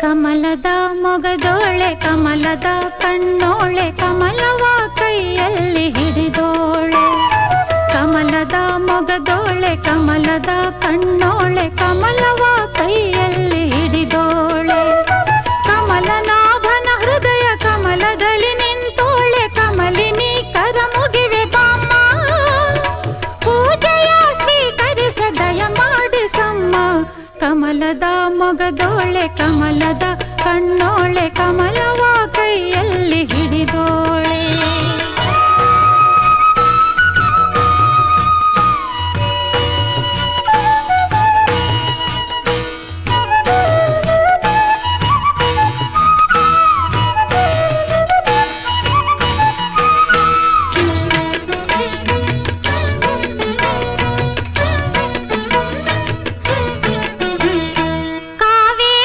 ಕಮಲದ ಮೊಗದೋಳೆ ಕಮಲದ ಕಣ್ಣೋಳೆ ಕಮಲವ ಕೈಯಲ್ಲಿ ಹಿಡಿದೋಳೆ. ಕಮಲದ ಮೊಗದೋಳೆ ಕಮಲದ ಕಣ್ಣೋಳೆ ಕಮಲವ ಕೈಯಲ್ಲಿ ಹಿಡಿದೋಳೆ. ಕಮಲನಾಭನ ಹೃದಯ ಕಮಲದಲ್ಲಿ ನಿಂತೋಳೆ. ಕಮಲಿನಿ ಕರ ಮುಗಿವೆ ಬಾಮ್ಮ, ಪೂಜೆಯ ಸ್ವೀಕರಿಸ ದಯ ಮಾಡಿಸಮ್ಮ. ಕಮಲದ ಮೊಗದೋಳೆ ಕಮಲದ ಕಣ್ಣೋಳೆ ಕಮಲವ ಕೈಯಲ್ಲಿ